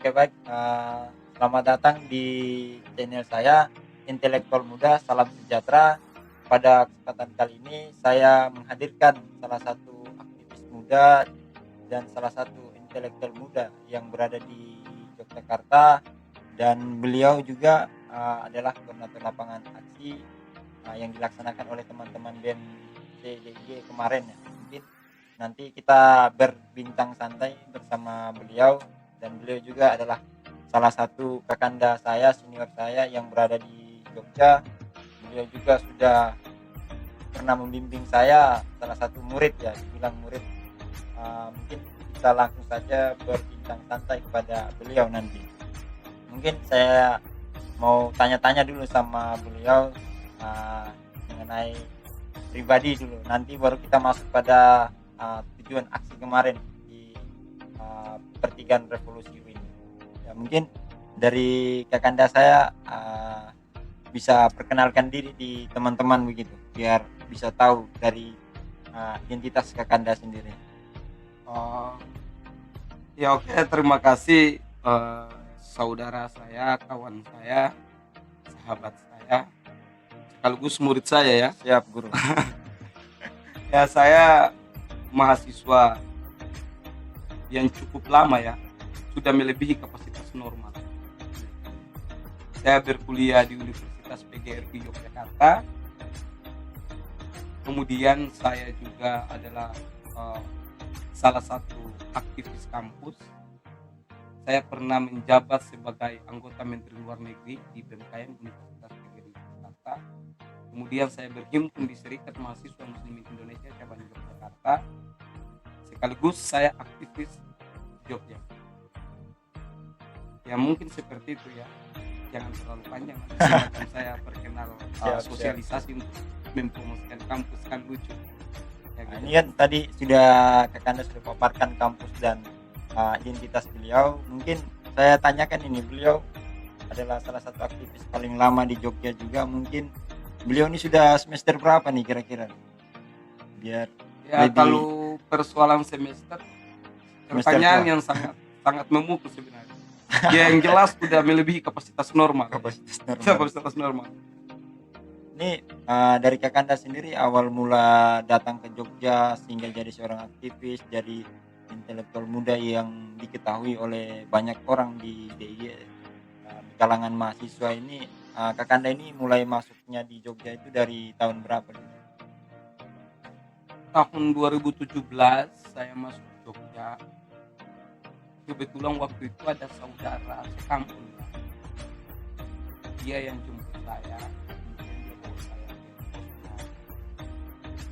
Oke baik, selamat datang di channel saya, Intelektual Muda Salam Sejahtera. Pada kesempatan kali ini saya menghadirkan salah satu aktivis muda dan salah satu intelektual muda yang berada di Yogyakarta dan beliau juga, adalah koordinator lapangan aksi, yang dilaksanakan oleh teman-teman BEM CDIY kemarin ya. Mungkin nanti kita berbincang santai bersama beliau dan beliau juga adalah salah satu kakanda saya, senior saya yang berada di Jogja. Beliau juga sudah pernah membimbing saya, salah satu murid ya, dibilang murid. Mungkin kita langsung saja berbincang santai kepada beliau nanti. Mungkin saya mau tanya-tanya dulu sama beliau, mengenai pribadi dulu, nanti baru kita masuk pada, tujuan aksi kemarin di, pertigaan revolusi ini. Ya mungkin dari kakanda saya, bisa perkenalkan diri di teman-teman begitu, biar bisa tahu dari, identitas kakanda sendiri. Oh, ya oke, terima kasih saudara saya, kawan saya, sahabat saya, sekaligus murid saya ya. Siap guru. Ya saya mahasiswa yang cukup lama ya, sudah melebihi kapasitas normal. Saya berkuliah di Universitas PGRI Yogyakarta. Kemudian saya juga adalah salah satu aktivis kampus. Saya pernah menjabat sebagai anggota Menteri Luar Negeri di BMKM Universitas PGRI Jakarta. Kemudian saya berhimpun di Serikat Mahasiswa Muslimin Indonesia cabang Yogyakarta. Sekaligus saya aktivis Jogja. Ya mungkin seperti itu ya. Jangan terlalu panjang. Silakan saya perkenal sosialisasi untuk mempromosikan kampus kan lucu. Ya, gitu. Ini kan tadi sudah kakanda sudah paparkan kampus dan identitas beliau. Mungkin saya tanyakan ini, beliau adalah salah satu aktivis paling lama di Jogja juga. Mungkin beliau ini sudah semester berapa nih kira-kira? Biar Ya lebih kalau persoalan semester pertanyaan tua. yang sangat sangat memukul sebenarnya. Ya yang jelas sudah melebihi kapasitas normal. Kapasitas normal. Kapasitas normal. Ini dari kakanda sendiri awal mula datang ke Jogja sehingga jadi seorang aktivis, jadi intelektual muda yang diketahui oleh banyak orang di DIY, di kalangan mahasiswa ini, kakanda ini mulai masuknya di Jogja itu dari tahun berapa nih? Tahun 2017 saya masuk Jogja. Kebetulan waktu itu ada saudara sekampung ya. Dia yang jemput saya, kemudian dia bawa saya ke kosnya.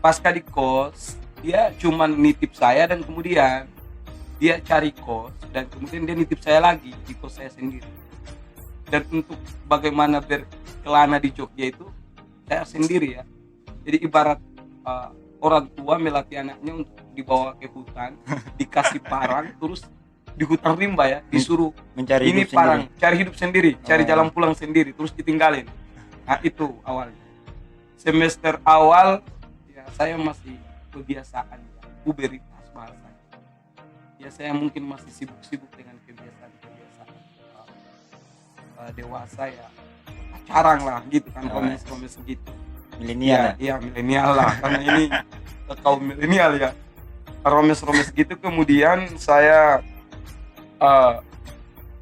Pasca di kos, dia cuman nitip saya dan kemudian dia cari kos dan kemudian dia nitip saya lagi di kos saya sendiri. Dan untuk bagaimana berkelana di Jogja itu saya sendiri ya. Jadi ibarat orang tua melatih anaknya untuk dibawa ke hutan, dikasih parang, terus di hutan rimba ya disuruh Mencari ini hidup parang, sendiri. cari hidup sendiri, cari Oh. jalan pulang sendiri, terus ditinggalin. Nah itu awalnya. Semester awal ya saya masih kebiasaan ya, puberitas bahasanya. Ya saya mungkin masih sibuk-sibuk dengan kebiasaan-kebiasaan dewasa ya, pacaran lah gitu kan, romes-romes gitu. Milenial ya. Iya milenial lah, karena ini kaum milenial ya, romes-romes gitu. Kemudian saya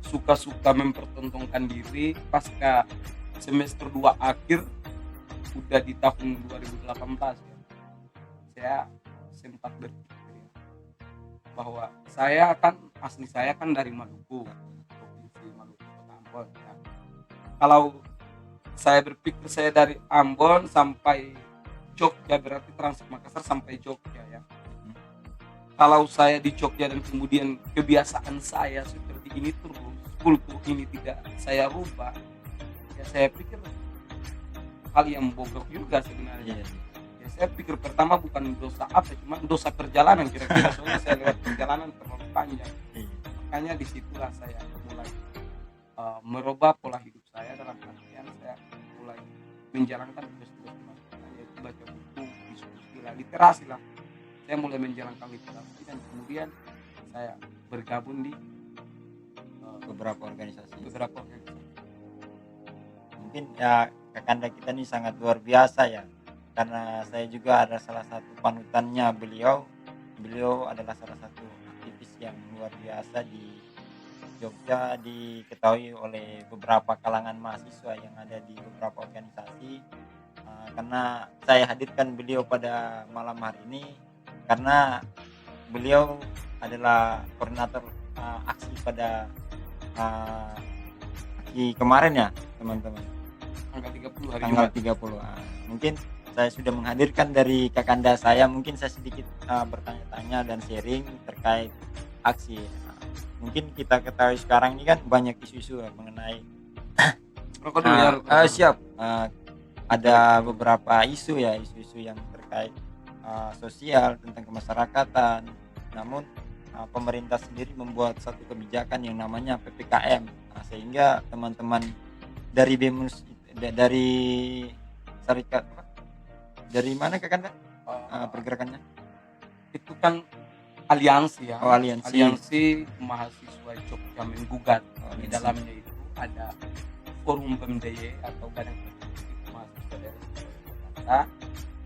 suka-suka mempertontonkan diri pasca semester 2 akhir, udah di tahun 2018 ya, saya sempat berpikir ya, bahwa saya kan asli saya kan dari Maluku, provinsi Maluku, Kota Ambon ya. Kalau saya berpikir saya dari Ambon sampai Jogja berarti Transit Makassar sampai Jogja ya. Kalau saya di Jogja dan kemudian kebiasaan saya seperti ini terus, kultur ini tidak saya rubah, ya saya pikir hal yang bobrok juga sebenarnya. Ya saya pikir pertama bukan dosa apa, cuma dosa perjalanan kira-kira, soalnya saya lewat perjalanan terlalu panjang. Makanya disitulah saya mulai merubah pola hidup saya, dalam artian saya mulai menjalankan tugas-tugas kemanusiaan, yaitu baca buku, diskusi lah, literasi lah. Saya mulai menjalankan literasi dan kemudian saya bergabung di beberapa organisasi. beberapa organisasi. Mungkin ya Kakanda kita nih sangat luar biasa ya, karena saya juga ada salah satu panutannya beliau. Beliau adalah salah satu aktivis yang luar biasa di Jogja, diketahui oleh beberapa kalangan mahasiswa yang ada di beberapa organisasi. Karena saya hadirkan beliau pada malam hari ini karena beliau adalah koordinator aksi pada uh, aksi kemarin ya teman-teman, Tanggal 30 hari tanggal Jumat. 30. Mungkin saya sudah menghadirkan dari Kakanda saya, mungkin saya sedikit bertanya-tanya dan sharing terkait aksi. Mungkin kita ketahui sekarang ini kan banyak isu-isu mengenai Rokok dulu ya, rokok dulu. siap. Ada beberapa isu ya, isu-isu yang terkait sosial tentang kemasyarakatan. Namun pemerintah sendiri membuat satu kebijakan yang namanya PPKM. Sehingga teman-teman dari BEMUS, dari Serikat dari mana Kakanda pergerakannya? Itu kan aliansi ya. Oh, aliansi. Aliansi mahasiswa Jogja Menggugat. Oh, Di aliansi. dalamnya itu ada Forum BEMDY atau Badan Eksekutif Mahasiswa Daerah Jakarta,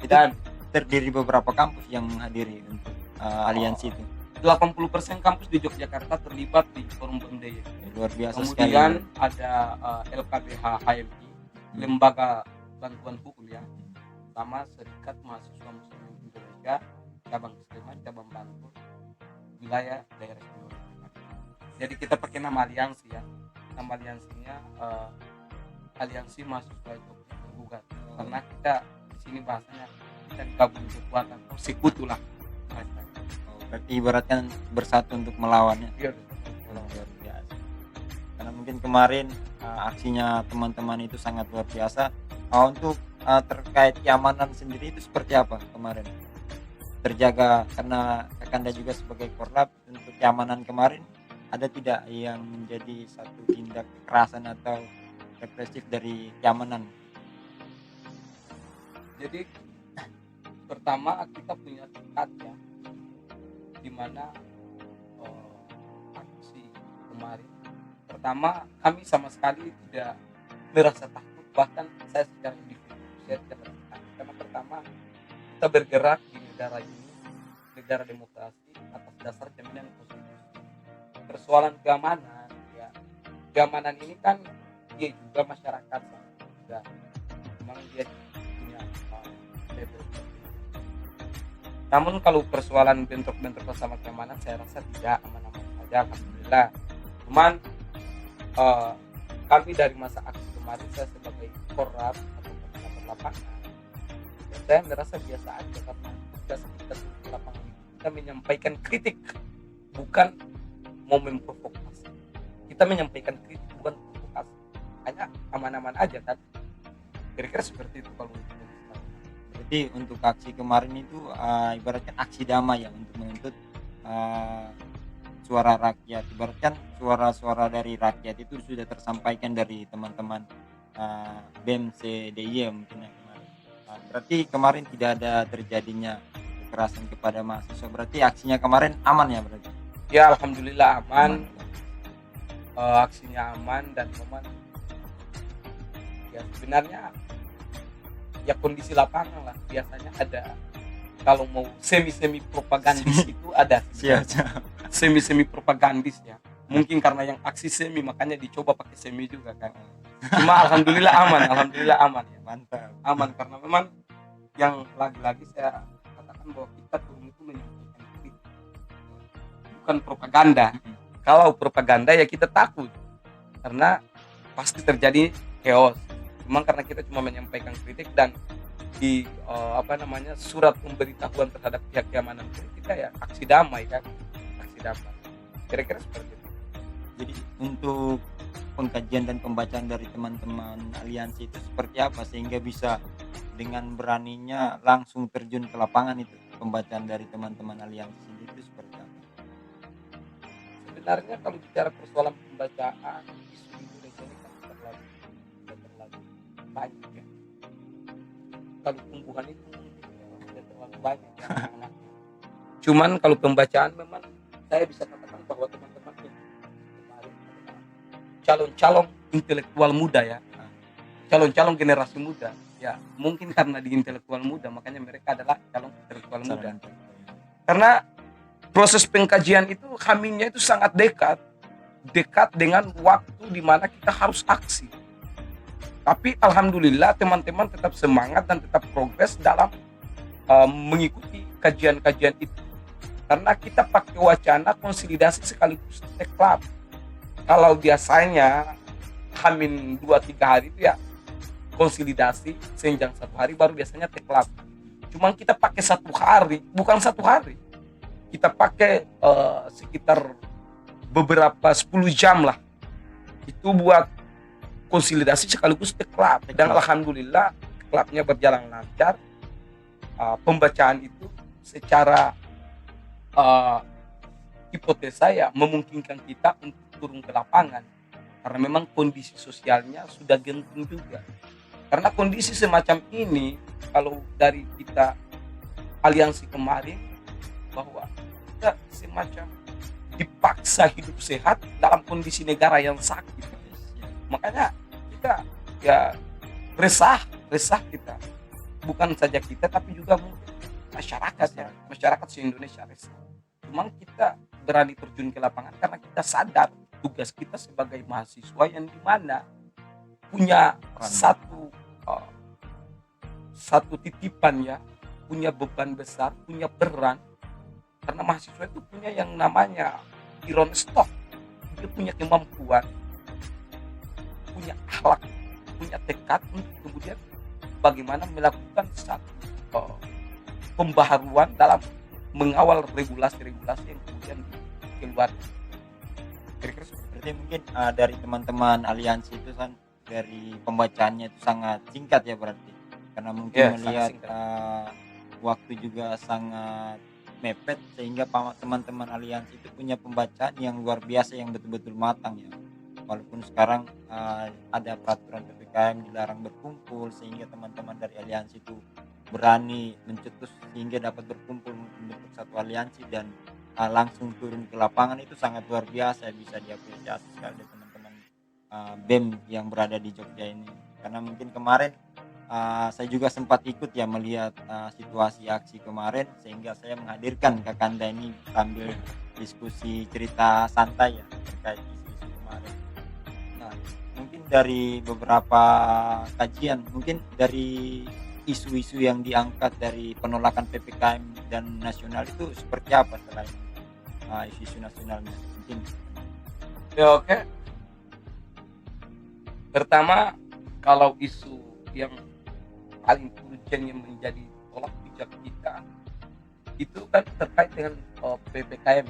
dan Terdiri beberapa kampus yang menghadiri untuk aliansi itu. 80% kampus di Yogyakarta terlibat di Forum BEMDY. Luar biasa Kemudian sekali. ada LKBH HMI, Lembaga Bantuan Hukum ya, sama Serikat Mahasiswa Muslim Indonesia, cabang Sleman, cabang Bantul, wilayah daerah Istimewa Yogyakarta. Jadi kita pakai nama aliansi ya. Nama aliansinya Aliansi Mahasiswa Jogja Menggugat. Karena kita di sini bahasanya kita gabung kekuatan atau sekutu lah. Berarti ibaratkan bersatu untuk melawannya. Iya. Luar biasa. Karena mungkin kemarin aksinya teman-teman itu sangat luar biasa. Untuk terkait keamanan sendiri itu seperti apa kemarin? Terjaga karena Kakanda juga sebagai korlap, untuk keamanan kemarin ada tidak yang menjadi satu tindak kekerasan atau represif dari keamanan? Jadi pertama kita punya tekad ya, di mana aksi kemarin pertama kami sama sekali tidak merasa takut, bahkan saya secara individu saya tidak merasa takut karena pertama kita bergerak di negara ini, negara demokrasi atas dasar jaminan konstitusi. Persoalan keamanan ya, keamanan ini kan dia juga masyarakat juga, memang dia punya level. Namun kalau persoalan bentrok-bentrok sama keamanan saya rasa tidak, aman-aman saja alhamdulillah. Cuman kami dari masa aksi kemarin, saya sebagai korlap atau koordinator lapangan, saya merasa biasa aja karena kita di lapangan kita menyampaikan kritik, bukan mau memprovokasi. Kita menyampaikan kritik bukan provokasi, hanya aman-aman aja kan. Kira-kira seperti itu kalau Jadi untuk aksi kemarin itu ibaratkan aksi damai ya, untuk menuntut suara rakyat. Ibaratkan suara-suara dari rakyat itu sudah tersampaikan dari teman-teman BEM CDY mungkin ya kemarin. Berarti kemarin tidak ada terjadinya kekerasan kepada mahasiswa. Berarti aksinya kemarin aman ya berarti? ya alhamdulillah aman. Aksinya aman dan memang ya sebenarnya ya kondisi lapangan lah, biasanya ada kalau mau semi propagandis itu ada Siap. semi propagandis ya, mungkin karena yang aksi semi makanya dicoba pakai semi juga kan. Cuma alhamdulillah aman ya, Mantap. aman karena memang yang lagi-lagi saya katakan bahwa kita turun itu menyampaikan kritik, bukan propaganda. Kalau propaganda ya kita takut karena pasti terjadi chaos. Cuma karena kita cuma menyampaikan kritik dan di surat pemberitahuan terhadap pihak keamanan kita ya aksi damai kan, aksi damai. Kira-kira seperti itu. Jadi untuk pengkajian dan pembacaan dari teman-teman aliansi itu seperti apa sehingga bisa dengan beraninya langsung terjun ke lapangan itu, pembacaan dari teman-teman aliansi sendiri itu seperti apa? Sebenarnya kalau bicara persoalan pembacaan isu Indonesia ini kan terlalu banyak ya. Kalau tumbuhan itu sudah terlalu banyak ya, anak-anak. Cuman kalau pembacaan memang saya bisa katakan bahwa teman-teman kemarin calon-calon intelektual muda ya, calon-calon generasi muda ya. Mungkin karena di intelektual muda makanya mereka adalah calon intelektual muda, karena proses pengkajian itu kaminya itu sangat dekat dengan waktu di mana kita harus aksi. Tapi alhamdulillah teman-teman tetap semangat dan tetap progres dalam mengikuti kajian-kajian itu, karena kita pakai wacana konsolidasi sekaligus teklab. Kalau biasanya Hamin 2-3 hari itu ya konsolidasi, senjang 1 hari baru biasanya teklab. Cuman kita pakai 1 hari, bukan 1 hari, kita pakai sekitar beberapa 10 jam lah itu buat konsolidasi sekaligus teklab. Dan alhamdulillah teklabnya berjalan lancar. Pembacaan itu secara hipotesa ya memungkinkan kita untuk turun ke lapangan, karena memang kondisi sosialnya sudah genting juga. Karena kondisi semacam ini, kalau dari kita aliansi kemarin, bahwa kita semacam dipaksa hidup sehat dalam kondisi negara yang sakit. Makanya kita ya resah kita, bukan saja kita tapi juga mungkin masyarakat ya, masyarakat se-Indonesia resah. Cuman kita berani terjun ke lapangan karena kita sadar tugas kita sebagai mahasiswa yang dimana punya satu titipan ya, punya beban besar, punya peran. Karena mahasiswa itu punya yang namanya iron stock, dia punya kemampuan, punya akhlak, punya tekad untuk kemudian bagaimana melakukan satu pembaharuan dalam mengawal regulasi-regulasi yang kemudian keluar. Kira-kira Berarti mungkin dari teman-teman aliansi itu kan dari pembacaannya itu sangat singkat ya berarti, karena mungkin Ya, melihat sangat singkat. waktu juga sangat mepet, sehingga teman-teman aliansi itu punya pembacaan yang luar biasa, yang betul-betul matang ya. Walaupun sekarang ada peraturan PPKM dilarang berkumpul, sehingga teman-teman dari aliansi itu berani mencetus sehingga dapat berkumpul membentuk satu aliansi dan langsung turun ke lapangan. Itu sangat luar biasa, bisa diapresiasi sekali dari teman-teman BEM yang berada di Jogja ini. Karena mungkin kemarin saya juga sempat ikut ya melihat situasi aksi kemarin, sehingga saya menghadirkan Kakanda ini sambil diskusi cerita santai ya terkait isu-isu kemarin. Nah, mungkin dari beberapa kajian, mungkin dari isu-isu yang diangkat dari penolakan PPKM dan nasional itu seperti apa selain isu-isu nasionalnya mungkin? Ya, oke. Pertama, kalau isu yang paling urgent yang menjadi tolak pijak kita itu kan terkait dengan PPKM.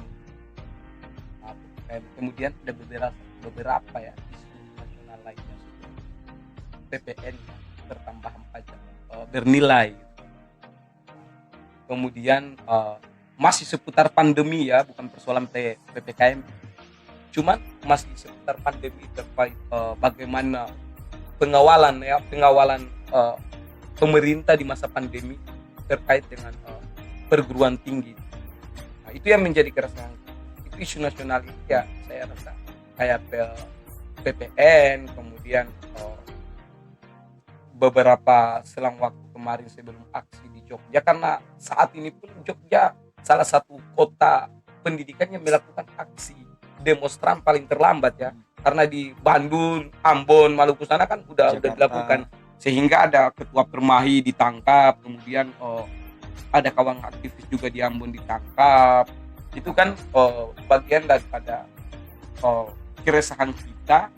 Kemudian ada beberapa ya isu nasional lainnya, PPN ya, pertambahan pajak bernilai. Kemudian masih seputar pandemi ya, bukan persoalan PPKM, cuman masih seputar pandemi terkait bagaimana pengawalan pemerintah di masa pandemi terkait dengan perguruan tinggi. Nah, itu yang menjadi keresahan. Itu isu nasional itu ya, saya rasa kayak PPN, kemudian beberapa selang waktu kemarin sebelum aksi di Jogja, karena saat ini pun Jogja salah satu kota pendidikan yang melakukan aksi demonstran paling terlambat ya, karena di Bandung, Ambon, Maluku sana kan udah dilakukan, sehingga ada ketua Permahi ditangkap, kemudian ada kawan aktivis juga di Ambon ditangkap. Itu kan bagian daripada keresahan kita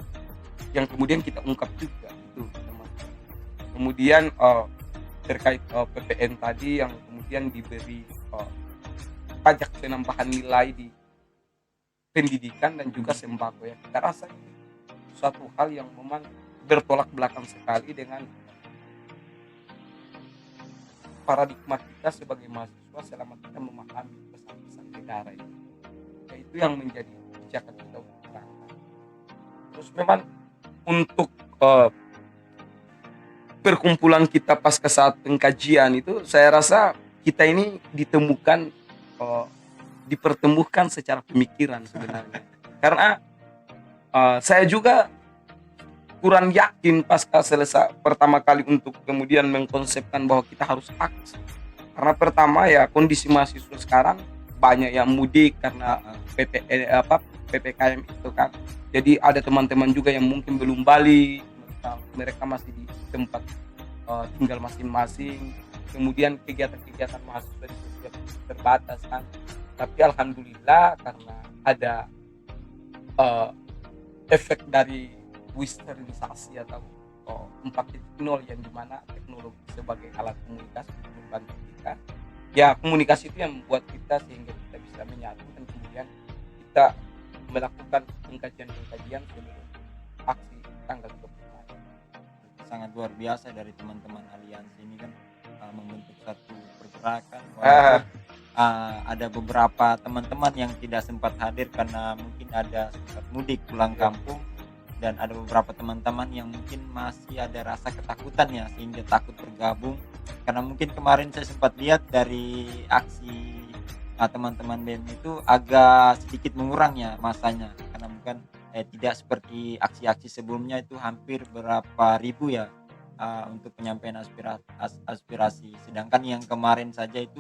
yang kemudian kita ungkap juga itu. Kemudian terkait PPN tadi yang kemudian diberi pajak penambahan nilai di pendidikan dan juga sembako ya, kita rasa ini suatu hal yang memang bertolak belakang sekali dengan paradigma kita sebagai mahasiswa selama kita memahami pesan-pesan negara ini. Ya, itu yang menjadi pijakan kita untuk berangkat. Terus memang untuk perkumpulan kita pasca saat pengkajian itu, saya rasa kita ini dipertemukan secara pemikiran sebenarnya. Karena Saya juga kurang yakin pasca selesai pertama kali untuk kemudian mengkonsepkan bahwa kita harus aksi. Karena pertama ya kondisi mahasiswa sekarang banyak yang mudik karena PPKM itu kan. Jadi ada teman-teman juga yang mungkin belum balik, mereka masih di tempat tinggal masing-masing. Kemudian kegiatan-kegiatan mahasiswa juga terbatas kan. Tapi alhamdulillah karena ada efek dari westernisasi atau 4.0 yang dimana teknologi sebagai alat komunikasi untuk membantu kita. Ya komunikasi itu yang membuat kita sehingga kita bisa menyatu dan kemudian kita melakukan pengkajian sebelum aksi tanggal 25. Sangat luar biasa dari teman-teman aliansi ini kan, membentuk satu pergerakan. Walaupun ada beberapa teman-teman yang tidak sempat hadir karena mungkin ada sempat mudik pulang kampung, dan ada beberapa teman-teman yang mungkin masih ada rasa ketakutan ya sehingga takut bergabung, karena mungkin kemarin saya sempat lihat dari aksi teman-teman BEM itu agak sedikit mengurang ya masanya, karena bukan tidak seperti aksi-aksi sebelumnya itu hampir berapa ribu ya untuk penyampaian aspirasi, sedangkan yang kemarin saja itu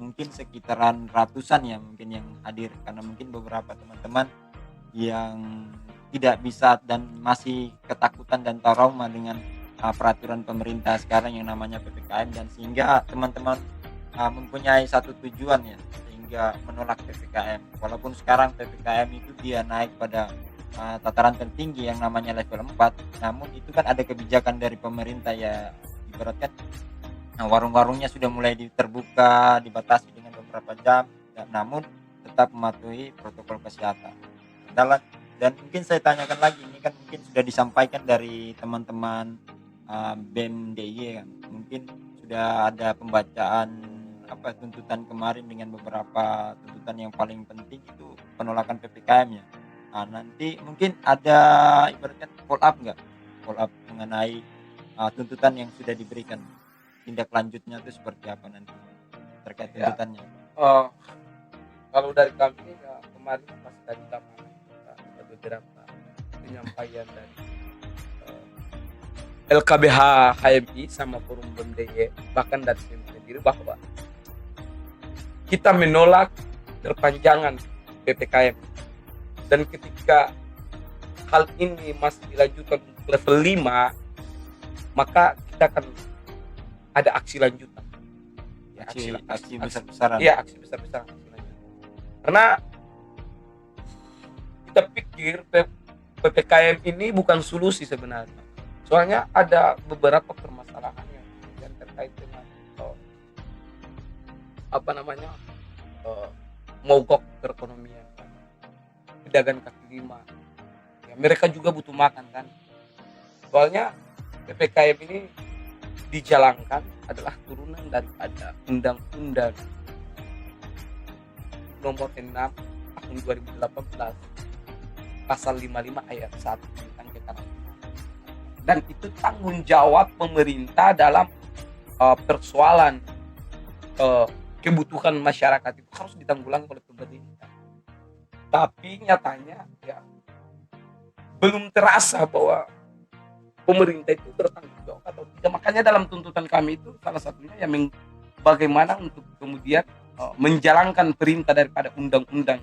mungkin sekitaran ratusan ya mungkin yang hadir, karena mungkin beberapa teman-teman yang tidak bisa dan masih ketakutan dan trauma dengan peraturan pemerintah sekarang yang namanya PPKM, dan sehingga teman-teman mempunyai satu tujuan ya sehingga menolak PPKM. Walaupun sekarang PPKM itu dia naik pada tataran tertinggi yang namanya level 4, namun itu kan ada kebijakan dari pemerintah ya, ibaratkan warung-warungnya sudah mulai terbuka, dibatasi dengan beberapa jam, namun tetap mematuhi protokol kesehatan. Dan mungkin saya tanyakan lagi, ini kan mungkin sudah disampaikan dari teman-teman BEM DIY kan, mungkin sudah ada pembacaan tuntutan kemarin dengan beberapa tuntutan yang paling penting itu penolakan PPKM ya. Nanti mungkin ada ibaratnya follow up mengenai tuntutan yang sudah diberikan, tindak lanjutnya itu seperti apa nanti terkait tuntutannya. Kalau dari kami ya, kemarin pas tadi ada beberapa penyampaian dari LKBH HMI sama Forum BEM DIY, bahkan dari BEM sendiri, bahwa kita menolak perpanjangan PPKM, dan ketika hal ini masih dilanjutkan untuk level 5, maka kita akan ada aksi lanjutan ya, aksi besar-besaran. Iya, aksi besar-besaran. Karena kita pikir PPKM ini bukan solusi sebenarnya. Soalnya ada beberapa permasalahan yang terkait dengan mogok perekonomian, pedagang kaki lima. Ya, mereka juga butuh makan kan. Soalnya PPKM ini dijalankan adalah turunan daripada Undang-Undang Nomor 6 Tahun 2018 Pasal 55 ayat 1 tentang kekarantinaan. Dan itu tanggung jawab pemerintah dalam persoalan kebutuhan masyarakat itu harus ditanggulangi oleh pemerintah. Tapi nyatanya ya belum terasa bahwa pemerintah itu bertanggung jawab atau tidak. Makanya dalam tuntutan kami itu salah satunya ya bagaimana untuk kemudian menjalankan perintah daripada Undang-Undang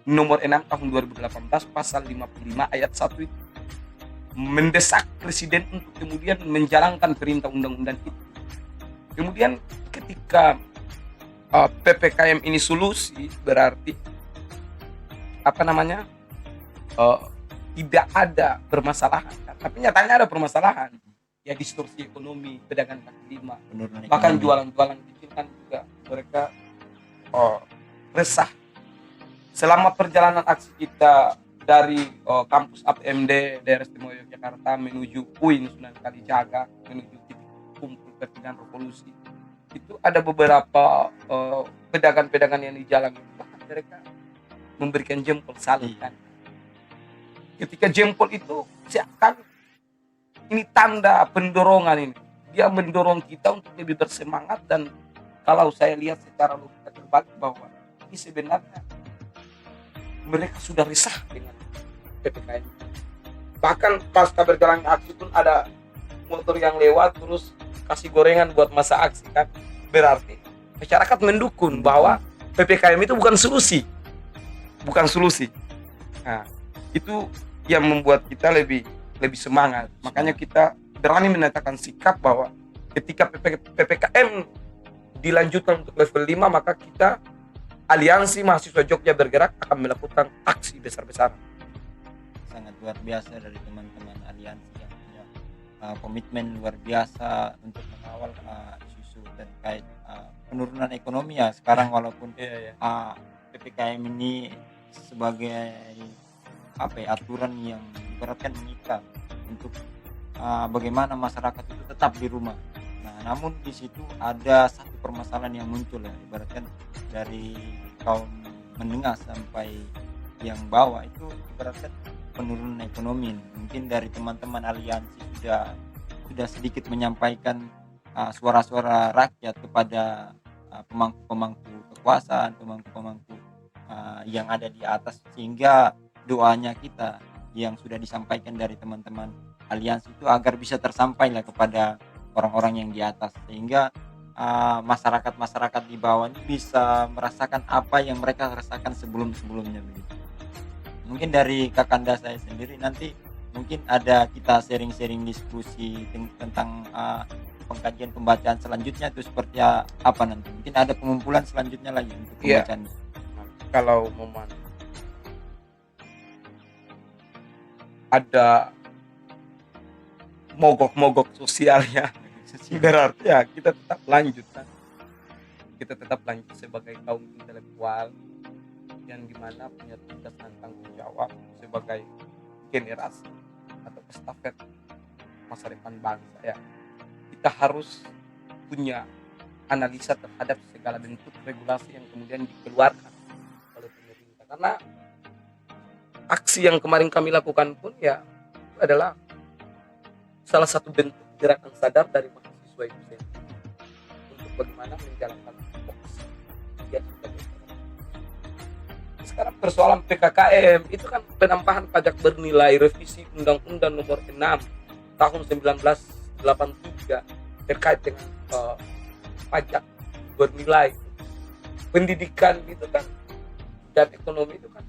Nomor 6 Tahun 2018 Pasal 55 ayat 1 itu, mendesak presiden untuk kemudian menjalankan perintah undang-undang itu. Kemudian ketika PPKM ini solusi, berarti tidak ada permasalahan, tapi nyatanya ada permasalahan ya, distorsi ekonomi, pedagang kaki lima, bahkan jualan-jualan kecil kan juga mereka resah. Selama perjalanan aksi kita dari kampus APMD daerah istimewa Yogyakarta menuju UIN Sunan Kalijaga, menuju titik kumpul Pertigaan Revolusi, itu ada beberapa pedagang-pedagang yang di jalan itu, bahkan mereka memberikan jempol salut kan. Ketika jempol itu seakan ini tanda pendorongan, ini dia mendorong kita untuk lebih bersemangat. Dan kalau saya lihat secara logika terbalik bahwa ini sebenarnya mereka sudah resah dengan PPKM. Bahkan pasca berjalannya aksi pun ada motor yang lewat terus kasih gorengan buat masa aksi kan. Berarti masyarakat mendukung bahwa PPKM itu bukan solusi. Bukan solusi. Nah, itu yang membuat kita lebih semangat. Makanya kita berani menyatakan sikap bahwa ketika PPKM dilanjutkan untuk level 5, maka kita Aliansi Mahasiswa Jogja Bergerak akan melakukan aksi besar-besaran. Sangat luar biasa dari teman-teman aliansi yang punya komitmen luar biasa untuk mengawal isu-isu terkait penurunan ekonomi ya sekarang, walaupun PPKM ini sebagai aturan yang ibaratkan mengikat untuk bagaimana masyarakat itu tetap di rumah. Nah, namun di situ ada satu permasalahan yang muncul ya, ibaratkan dari kaum menengah sampai yang bawah itu ibaratkan penurunan ekonomi. Mungkin dari teman-teman aliansi sudah sedikit menyampaikan suara-suara rakyat kepada pemangku-pemangku kekuasaan, pemangku-pemangku yang ada di atas, sehingga doanya kita yang sudah disampaikan dari teman-teman aliansi itu agar bisa tersampai lah kepada orang-orang yang di atas, sehingga masyarakat di bawah ini bisa merasakan apa yang mereka rasakan sebelum-sebelumnya begitu. Mungkin dari Kakanda saya sendiri nanti mungkin ada kita sharing-sharing diskusi tentang pengkajian pembacaan selanjutnya itu seperti apa nanti. Mungkin ada pengumpulan selanjutnya lagi untuk pembacaan. Kalau momen ada mogok sosial ya, berarti ya kita tetap lanjut kan. Kita tetap lanjut sebagai kaum intelektual yang dimana punya tugas dan tanggung jawab sebagai generasi atau estafet masa depan bangsa ya. Kita harus punya analisa terhadap segala bentuk regulasi yang kemudian dikeluarkan oleh pemerintah, karena aksi yang kemarin kami lakukan pun ya itu adalah salah satu bentuk gerakan sadar dari mahasiswa itu sendiri untuk bagaimana menjalankan tupoksi yang sudah dilakukan. Sekarang persoalan PKKM itu kan penampahan pajak bernilai, revisi Undang-Undang Nomor 6 Tahun 1983 terkait dengan pajak bernilai, pendidikan itu kan dan ekonomi itu kan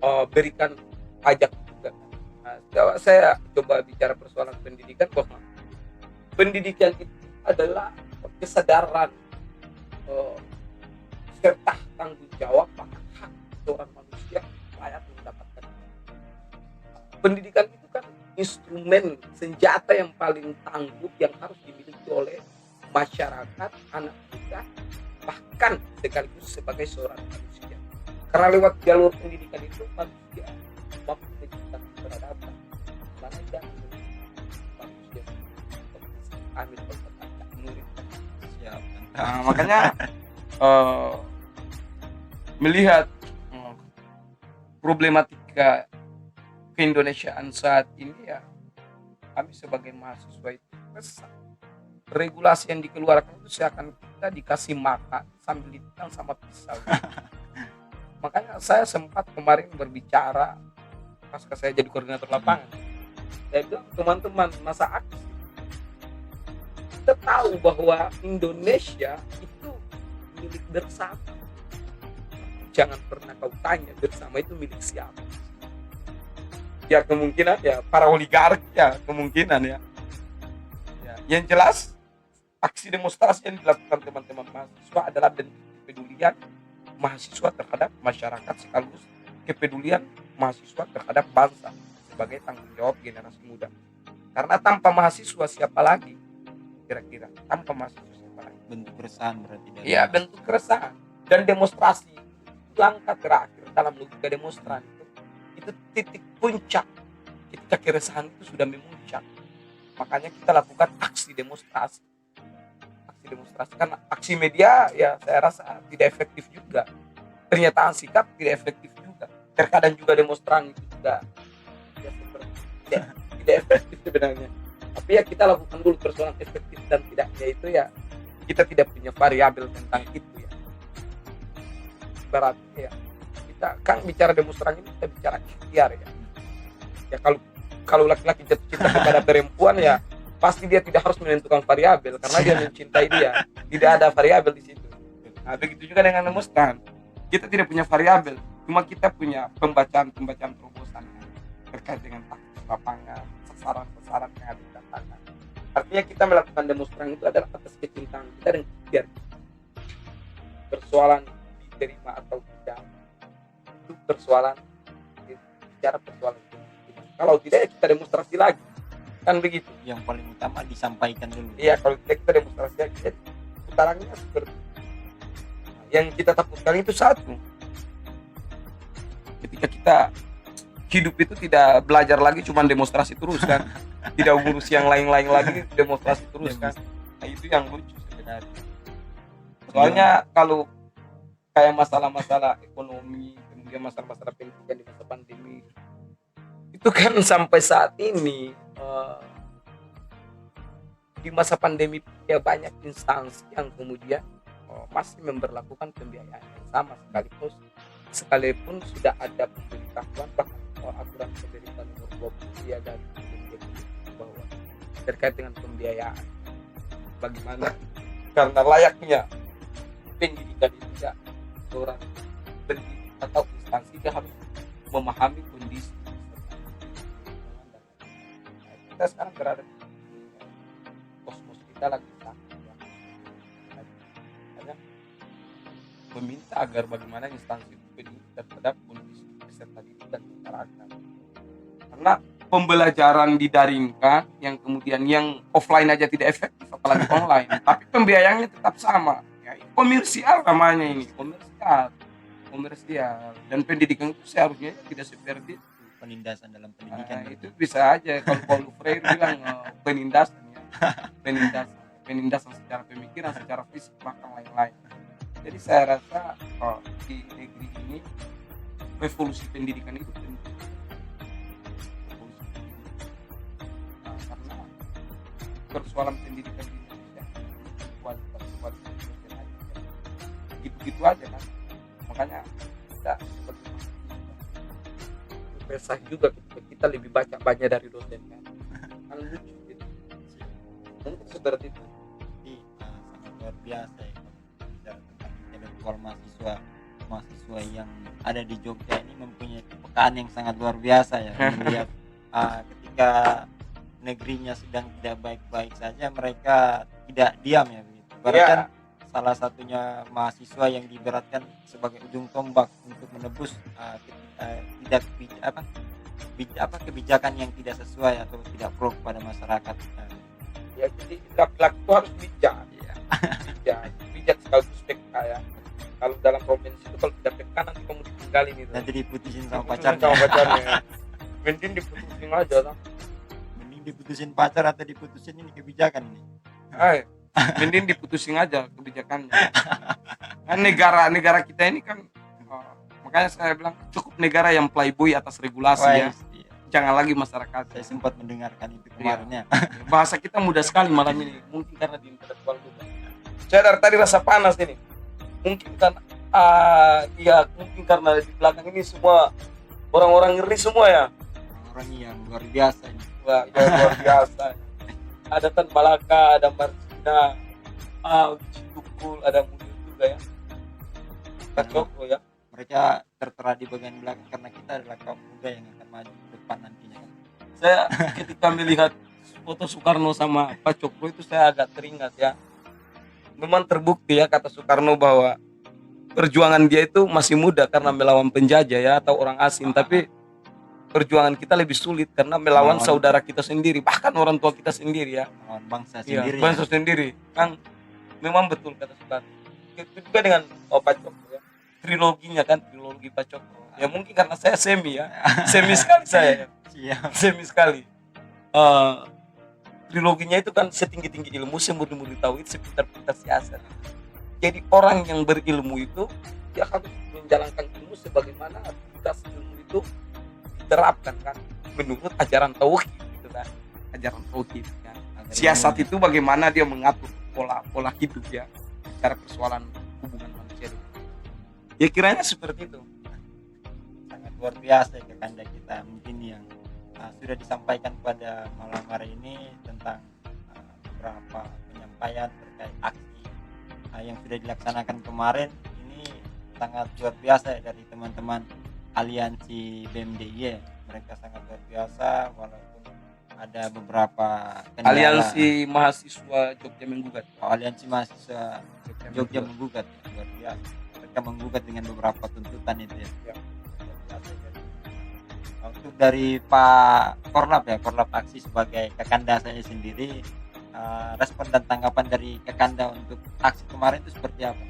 diberikan pajak juga. Nah, saya coba bicara persoalan pendidikan, bahwa pendidikan itu adalah kesadaran serta tanggung jawab bahkan hak seorang manusia layak mendapatkan. Pendidikan itu kan instrumen senjata yang paling tangguh yang harus dimiliki oleh masyarakat, anak muda, bahkan sekaligus sebagai seorang manusia. Karena lewat jalur pendidikan itu manusia mampu menciptakan peradaban, mana jangan manusia ambil berkata murid. Siap. Nah, makanya melihat problematika keindonesiaan saat ini ya, kami sebagai mahasiswa itu kesal. Regulasi yang dikeluarkan itu seakan kita dikasih makan sambil ditekan sama pisau. Makanya saya sempat kemarin berbicara pasca saya jadi koordinator lapangan. Saya bilang, teman-teman masa aksi, kita tahu bahwa Indonesia itu milik bersama. Jangan pernah kau tanya bersama itu milik siapa. Ya kemungkinan ya para oligarki ya kemungkinan ya. Yang jelas aksi demonstrasi yang dilakukan teman-teman mahasiswa adalah bentuk kepedulian mahasiswa terhadap masyarakat sekaligus kepedulian mahasiswa terhadap bangsa sebagai tanggung jawab generasi muda. Karena tanpa mahasiswa siapa lagi? Kira-kira tanpa mahasiswa siapa lagi? Bentuk keresahan berarti. Iya, bentuk keresahan dan demonstrasi langkah terakhir dalam logika demonstran itu titik puncak ketika keresahan itu sudah memuncak. Makanya kita lakukan aksi demonstrasi karena aksi media ya saya rasa tidak efektif juga, pernyataan sikap tidak efektif juga, terkadang juga demonstran itu juga ya seperti tidak efektif sebenarnya. Tapi ya kita lakukan dulu persoalan efektif dan tidaknya itu ya kita tidak punya variabel tentang itu ya. Berarti ya kita kan bicara demonstrasi ini kita bicara ikhtiar ya. Ya kalau laki-laki jatuh cinta kepada perempuan ya pasti dia tidak harus menentukan variabel karena dia mencintai dia. Tidak ada variabel di situ. Nah, begitu juga dengan demonstran. Kita tidak punya variabel, cuma kita punya pembacaan terobosan terkait dengan taktik lapangan, sasaran yang ada di lapangan. Artinya kita melakukan demonstrasi itu adalah atas kecintaan kita dan ikhtiar. Persoalan diterima atau tidak itu persoalan bicara persoalan itu. Kalau tidak ya kita demonstrasi lagi, kan begitu. Yang paling utama disampaikan dulu. Iya, kalau kita demonstrasi lagi putarannya seperti yang kita takutkan itu satu, Ketika kita hidup itu tidak belajar lagi cuma demonstrasi terus kan, tidak urus yang lain-lain lagi, demonstrasi terus kan. Nah, itu yang lucu sebenarnya. Soalnya kalau kayak masalah-masalah ekonomi, kemudian masalah-masalah pendidikan di masa pandemi, itu kan sampai saat ini di masa pandemi ya banyak instansi yang kemudian masih memberlakukan pembiayaan yang sama sekalipun sudah ada pemberitahuan bahkan aturan pemerintah nomor 20 ya dari bahwa terkait dengan pembiayaan bagaimana karena layaknya pendidikan itu ya seorang pendidik atau instansi dia harus memahami kondisi. kita sekarang berada di kosmos kita lagi sakit ya. Hanya meminta agar bagaimana instansi itu peduli terhadap kondisi peserta didik dan masyarakat. Karena pembelajaran didaringkan yang kemudian yang offline aja tidak efektif apalagi online, tapi pembiayaannya tetap sama. Ya, komersial namanya ini, komersial dan pendidikan itu seharusnya tidak seperti itu. Penindasan dalam pendidikan. Itu bisa aja kalau Paulo Freire bilang penindasan ya. penindasan secara pemikiran, secara fisik bahkan lain-lain. Jadi saya rasa di negeri ini revolusi pendidikan itu penting. Karena persoalan pendidikan di Indonesia kualitas gitu aja kan. Makanya kita seperti resah juga kita lebih banyak dari dosen kan lucu gitu. Mungkin seperti itu. Jadi sangat luar biasa ya kalau bicara tentang intelektual mahasiswa yang ada di Jogja ini mempunyai kepekaan yang sangat luar biasa ya. Melihat ketika negerinya sedang tidak baik-baik saja mereka tidak diam ya begitu. Bahkan salah satunya mahasiswa yang diibaratkan sebagai ujung tombak untuk menebus kebijakan yang tidak sesuai atau tidak pro kepada masyarakat. Ya jadi laki-laki itu harus bijak bijak sekaligus peka ya. Kalau dalam provinsi itu kalau tidak peka nanti kamu ditinggalin itu Nanti diputusin sama pacarnya. mending diputusin aja lah. Mending diputusin pacar atau diputusin ini kebijakan ini. Mending diputusin aja kebijakannya. Kan negara kita ini kan makanya saya bilang cukup negara yang playboy atas regulasi ya. Iya. Jangan lagi masyarakat. Saya sempat mendengarkan itu kemarinnya. Bahasa kita mudah sekali malam ini. Mungkin karena di intelektual juga. Saya dari tadi rasa panas ini. Mungkin kan mungkin karena di belakang ini semua orang-orang ngeri semua ya. Orang yang luar biasa ini. Wah, ya luar biasa. Ada Tan Malaka, ada Marcina, Citukul, ada Munir juga ya. Pak Cokro ya. Mereka tertera di bagian belakang karena kita adalah kaum muda yang akan maju ke depan nantinya. Saya ketika melihat foto Soekarno sama Pak Cokro itu saya agak teringat ya. Memang terbukti ya kata Soekarno bahwa perjuangan dia itu masih muda karena melawan penjajah ya atau orang asing, tapi perjuangan kita lebih sulit karena melawan saudara kita sendiri, bahkan orang tua kita sendiri ya. Melawan bangsa sendiri. Ya, bangsa sendiri. Kan memang betul kata Soekarno. Itu juga dengan Pak Cokro ya. Trilogi Pak Cokro. Ya mungkin karena saya semi sekali saya. Semi sekali. Triloginya itu kan setinggi-tinggi ilmu, semurni-murni tauhid, sepintar-pintar siasat. Jadi orang yang berilmu itu dia harus menjalankan ilmu sebagaimana aktivitas ilmu itu diterapkan kan menurut ajaran tauhid gitu kan. Ajaran tauhid kan. Siasat itu bagaimana dia mengatur pola hidup ya, cara persoalan hubungan manusia. Ya kiranya seperti itu. luar biasa ya Kakanda kita mungkin yang sudah disampaikan pada malam hari ini tentang beberapa penyampaian terkait aksi yang sudah dilaksanakan kemarin. Ini sangat luar biasa ya dari teman-teman aliansi BMDI ya. Mereka sangat luar biasa walaupun ada beberapa kendala. Aliansi mahasiswa Jogja Menggugat. Aliansi mahasiswa Jogja Menggugat ya, luar biasa. Mereka menggugat dengan beberapa tuntutan itu ya. Ya. Luar biasa ya. Untuk dari Pak Korlap ya, Korlap Aksi sebagai Kakanda saya sendiri, respon dan tanggapan dari Kakanda untuk aksi kemarin itu seperti apa?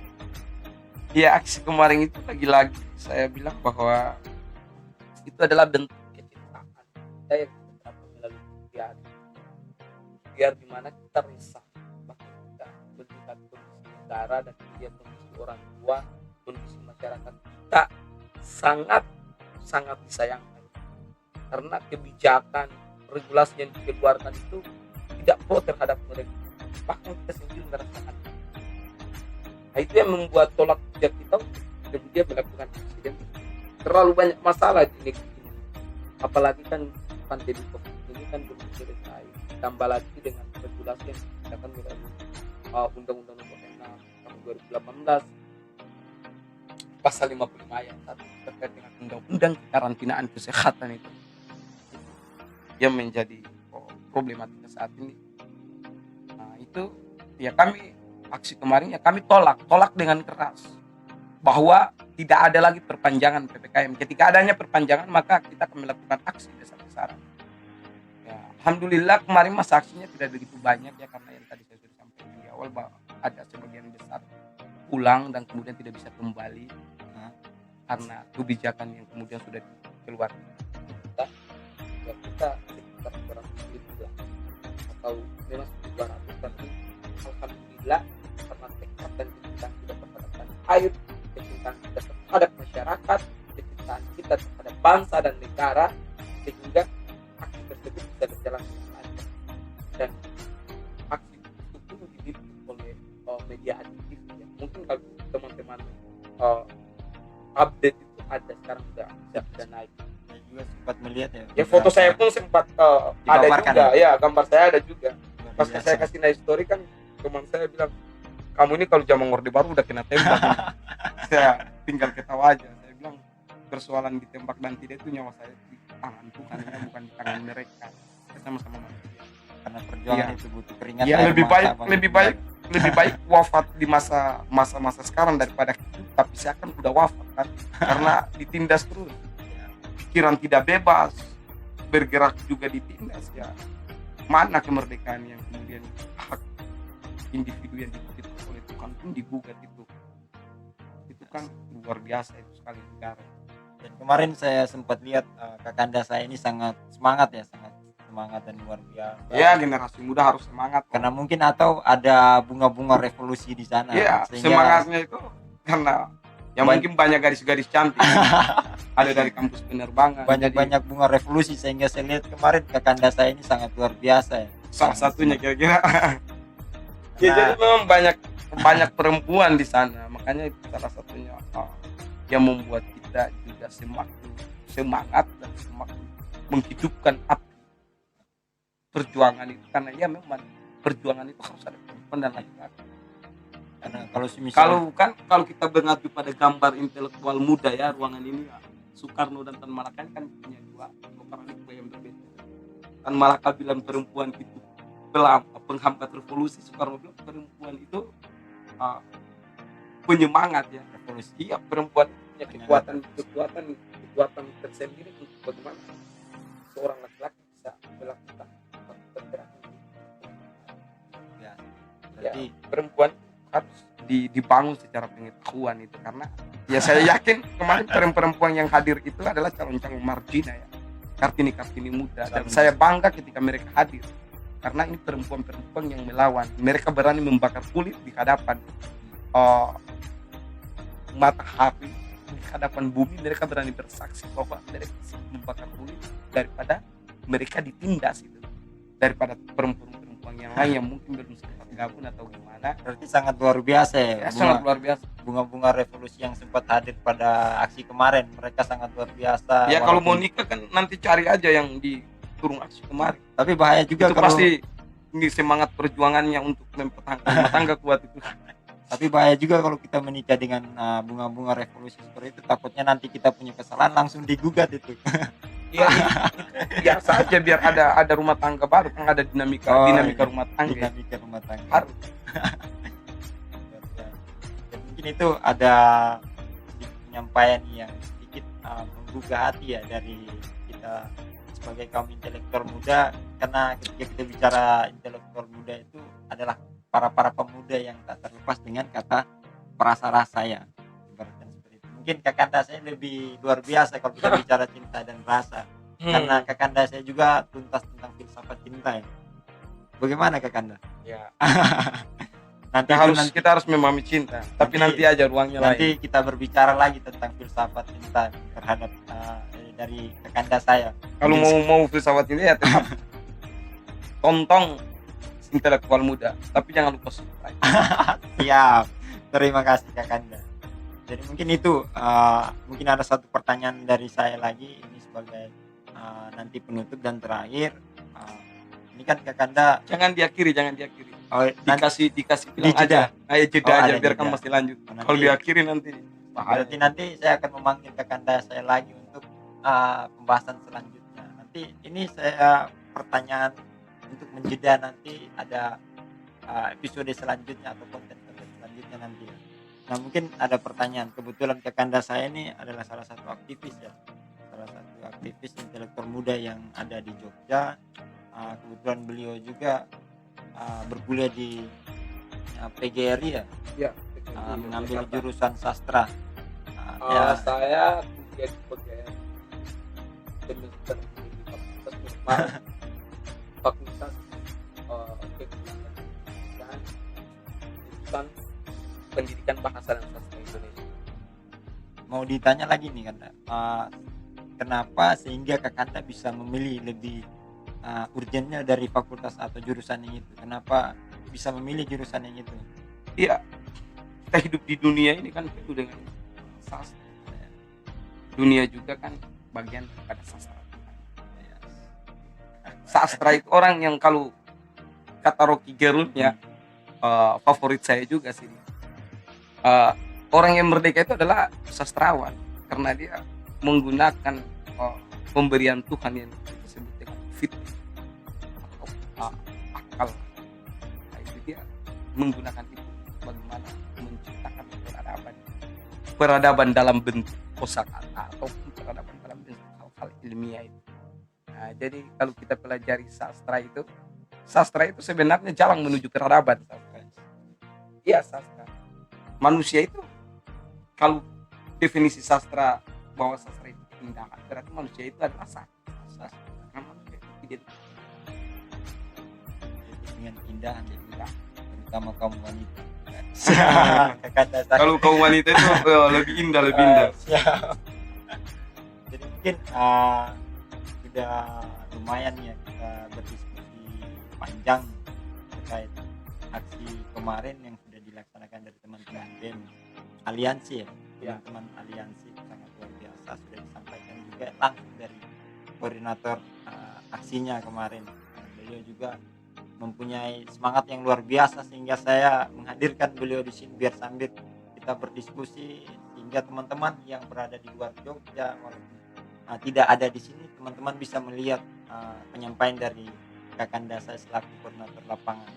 Ya, aksi kemarin itu lagi-lagi saya bilang bahwa itu adalah bentuk kecintaan kita yang kita dapat melalui biar dimana kita risah bahkan kita melihat kondisi negara dan kemudian kondisi orang tua, kondisi masyarakat kita sangat disayangkan karena kebijakan regulasi yang dikeluarkan itu tidak pro terhadap mereka, bahkan kita sendiri merasakan. Nah, itu yang membuat tolak ukur kita untuk kemudian melakukan aksi. Terlalu banyak masalah di negeri ini, apalagi kan pandemi COVID ini kan belum selesai, tambah lagi dengan regulasi yang dikeluarkan melalui Undang-Undang Nomor 6 tahun 2018 pasal 55 ayat 1 terkait dengan undang-undang karantinaan kesehatan itu yang menjadi problematika saat ini. Nah, itu ya kami aksi kemarin ya kami tolak dengan keras bahwa tidak ada lagi perpanjangan PPKM. Ketika adanya perpanjangan maka kita akan melakukan aksi besar-besaran. Ya, alhamdulillah kemarin masa aksinya tidak begitu banyak ya karena yang tadi saya sudah sampaikan di awal bahwa ada sebagian besar pulang dan kemudian tidak bisa kembali karena kebijakan yang kemudian sudah dikeluarkan. Kita sekitar 200 atau memang 200, tapi alhamdulillah karena tekad dan kecintaan kita terhadap tanah air, kecintaan kita terhadap masyarakat, kecintaan kita terhadap bangsa dan negara, sehingga aksi tersebut bisa berjalan dengan lancar. Dan aksi itu pun didukung oleh media adiktif ya. Mungkin kalau teman-teman update itu ada sekarang sudah naik. Saya juga sempat melihat ya. Ya foto saya pun sempat ada juga ya, gambar saya ada juga. Pas biasa. saya kasih naik story kan teman saya bilang, kamu ini kalau zaman Orde Baru udah kena tembak. Saya tinggal ketawa aja. Saya bilang persoalan ditembak dan tidak itu nyawa saya di tangan Tuhan ya, bukan di tangan mereka. Kita sama-sama manusia. Karena perjuangan Ya. itu butuh keringat. Ya, air lebih mata, baik wafat di masa sekarang daripada hidup tapi saya kan udah wafat kan karena ditindas terus. Pikiran tidak bebas, bergerak juga ditindas ya. Mana kemerdekaan yang kemudian hak individu yang diciptakan oleh Tuhan pun digugat itu kan luar biasa itu sekali negara. Dan kemarin saya sempat lihat Kakanda saya ini sangat semangat ya, sangat semangat dan luar biasa. Ya, generasi muda harus semangat. Karena mungkin atau ada bunga-bunga revolusi di sana. Ya, sehingga semangatnya itu karena yang mungkin banyak garis-garis cantik. Ada dari kampus penerbangan. banyak bunga revolusi sehingga saya lihat kemarin Kakanda saya ini sangat luar biasa ya. Salah satunya kira-kira. Ya, Nah, jadi memang banyak perempuan di sana, makanya itu salah satunya yang membuat kita juga semakin semangat dan semakin menghidupkan api perjuangan itu, karena ya memang perjuangan itu harus ada perempuan dan laki-laki. karena kalau semisal Kalau kita mengacu pada gambar intelektual muda ya ruangan ini ya, Soekarno dan Tan Malaka kan punya dua paradigma yang berbeda. Tan Malaka bilang perempuan itu penghambat revolusi, Soekarno bilang perempuan itu penyemangat ya revolusi. Iya, perempuan punya kekuatan tersendiri untuk bagaimana seorang laki-laki bisa melakukan pergerakan. ya, Ya, berarti perempuan harus dibangun secara pengetahuan itu, karena ya saya yakin kemarin perempuan yang hadir itu adalah calon-calon margina ya, Kartini muda, dan saya bangga ketika mereka hadir karena ini perempuan-perempuan yang melawan. Mereka berani membakar kulit di hadapan matahari, di hadapan bumi. Mereka berani bersaksi bahwa mereka membakar kulit daripada mereka ditindas itu, daripada perempuan-perempuan yang lain yang mungkin belum sempat bergabung atau gimana. Berarti sangat luar biasa ya, Ya, sangat luar biasa. bunga-bunga revolusi yang sempat hadir pada aksi kemarin, mereka sangat luar biasa. Ya kalau mau walaupun- nikah kan nanti cari aja yang di turun aksi kemarin. tapi bahaya juga Itu kalau pasti ini semangat perjuangannya untuk mempertahankan rumah tangga kuat itu. tapi bahaya juga kalau kita menikah dengan bunga-bunga revolusi seperti itu, takutnya nanti kita punya kesalahan langsung digugat itu. Ya, itu biasa aja biar ada rumah tangga baru, kan ada dinamika Oh, dinamika iya. rumah tangga. Dinamika rumah tangga. Harus. Dan mungkin itu ada sedikit penyampaian yang sedikit menggugah hati ya dari kita sebagai kaum intelektual muda, karena ketika kita bicara intelektual muda itu adalah para pemuda yang tak terlepas dengan kata perasa rasa ya, ibaratnya seperti itu. Mungkin kakanda saya lebih luar biasa kalau kita bicara cinta dan rasa, karena kakanda saya juga tuntas tentang filsafat cinta ya. Bagaimana kakanda? Ya, Nanti Kita harus memahami cinta, tapi nanti aja ruangnya nanti lain. kita berbicara lagi tentang filsafat cinta terhadap dari kakanda saya. Kalau Mungkin mau filsafat ini ya tetap tonton intelektual muda, tapi jangan lupa subscribe. siap. Terima kasih kakanda. Jadi mungkin itu mungkin ada satu pertanyaan dari saya lagi ini sebagai nanti penutup dan terakhir. Ini kan kakanda Jangan diakhiri. nanti Dikasih bilang Dijeda. aja. Ayo jeda Oh, aja ada biar kan jeda. masih lanjut. Nanti- Kalau diakhiri nanti bahaya. berarti nanti saya akan memanggil kakanda saya lagi untuk pembahasan selanjutnya. Nanti ini saya pertanyaan untuk menjeda, nanti ada episode selanjutnya atau konten selanjutnya nanti ya. Nah mungkin ada pertanyaan, kebetulan kakanda saya ini adalah salah satu aktivis ya, salah satu aktivis intelektual muda yang ada di Jogja. Kebetulan beliau juga berkuliah di PGRI ya, ya. mengambil jurusan sastra. Saya kuliah di PGRI semester di Fakultas Normal, Fakultas Keguruan dan jurusan Pendidikan Bahasa dan Sastra Indonesia. Mau ditanya lagi nih kan, kenapa sehingga kakanda bisa memilih lebih urgennya dari fakultas atau jurusan yang itu? Kenapa bisa memilih jurusan yang itu? Iya, kita hidup di dunia ini kan penuh dengan sastra. Dunia juga kan bagian daripada sastra. Sastra itu orang yang kalau kata Rocky Gerung ya, favorit saya juga sih. Orang yang merdeka itu adalah sastrawan karena dia menggunakan pemberian Tuhan yang disebut dengan fitrah atau akal. Nah, itu dia menggunakan itu bagaimana menciptakan peradaban dalam bentuk kosakata atau peradaban dalam bentuk hal-hal ilmiah itu. Nah, jadi kalau kita pelajari sastra itu sebenarnya jalan menuju peradaban. Iya, sastra. Manusia itu kalau definisi sastra bahwa sastra itu keindahan, berarti manusia itu adalah sastra. Karena manusia itu identik Dengan keindahan ya, dengan terutama kaum wanita. Kakanda saya. kalau kaum wanita itu lebih indah. Siap. Jadi mungkin sudah lumayan ya kita berdiskusi panjang terkait aksi kemarin yang sudah dilaksanakan dari teman-teman BEM Aliansi ya, Ya. teman-teman Aliansi sangat luar biasa, sudah disampaikan juga langsung dari koordinator aksinya kemarin. Beliau juga mempunyai semangat yang luar biasa sehingga saya menghadirkan beliau di sini biar sambil kita berdiskusi, sehingga teman-teman yang berada di luar Jogja walaupun tidak ada di sini, teman-teman bisa melihat penyampaian dari kakanda saya selaku koordinator lapangan.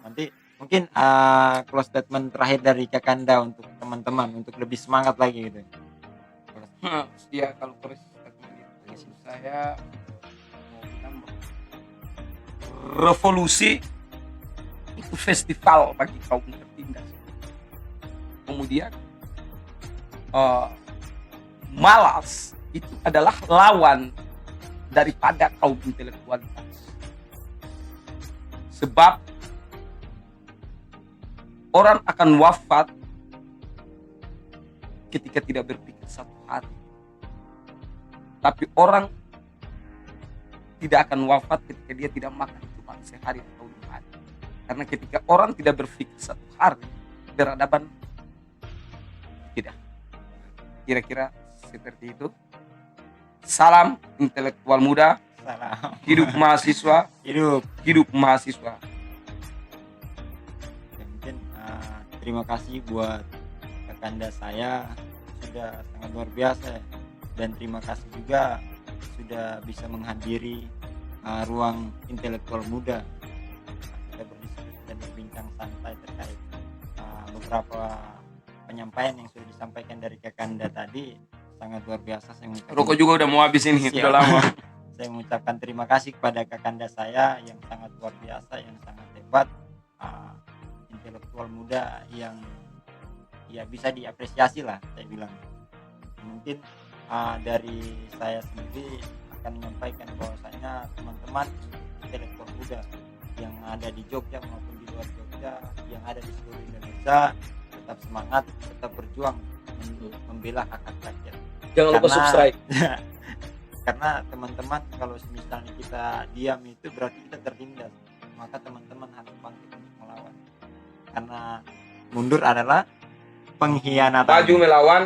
Nanti mungkin close statement terakhir dari kakanda untuk teman-teman untuk lebih semangat lagi gitu. Ya, kalau saya mau bilang revolusi itu festival bagi kaum tertindas. Kemudian malas itu adalah lawan daripada kaum intelektualitas. Sebab orang akan wafat ketika tidak berpikir satu hari. Tapi orang tidak akan wafat ketika dia tidak makan cuma sehari atau 2 hari. Karena ketika orang tidak berpikir satu hari beradaban, tidak. Kira-kira seperti itu. Salam intelektual muda, Salam. hidup mahasiswa, Hidup. hidup mahasiswa. Ya, mungkin terima kasih buat kakanda saya, sudah sangat luar biasa ya. Dan terima kasih juga sudah bisa menghadiri ruang intelektual muda. Kita berdiskusi dan berbincang santai terkait beberapa penyampaian yang sudah disampaikan dari kakanda tadi. Sangat luar biasa. Saya mengucapkan, Rokok juga udah mau habis ini, Siap. udah lama. saya mengucapkan terima kasih kepada kakanda saya yang sangat luar biasa, yang sangat hebat, intelektual muda yang ya bisa diapresiasi lah, saya bilang. Mungkin dari saya sendiri akan menyampaikan bahwasanya teman-teman intelektual muda yang ada di Jogja maupun di luar Jogja, yang ada di seluruh Indonesia, tetap semangat, tetap berjuang membela hak hak rakyat. Jangan lupa subscribe. Karena teman-teman, kalau misalnya kita diam itu berarti kita tertindas, maka teman-teman harus bangkit untuk melawan, karena mundur adalah pengkhianatan. Maju melawan,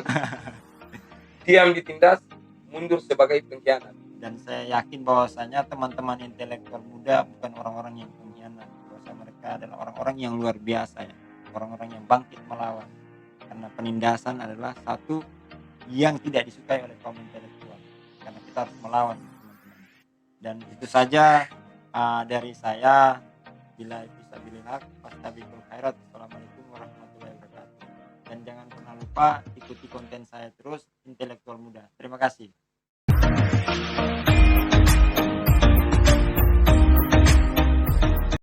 diam ditindas, mundur sebagai pengkhianat. Dan saya yakin bahwasanya teman-teman intelektual muda bukan orang-orang yang pengkhianat, bahwasanya mereka adalah orang-orang yang luar biasa ya, orang-orang yang bangkit melawan, karena penindasan adalah satu yang tidak disukai oleh kaum intelektual, karena kita harus melawan, teman-teman. Dan itu saja dari saya. Bila fisabilillah, fastabiqul khairat. Assalamualaikum warahmatullahi wabarakatuh. Dan jangan pernah lupa ikuti konten saya terus, intelektual muda. Terima kasih.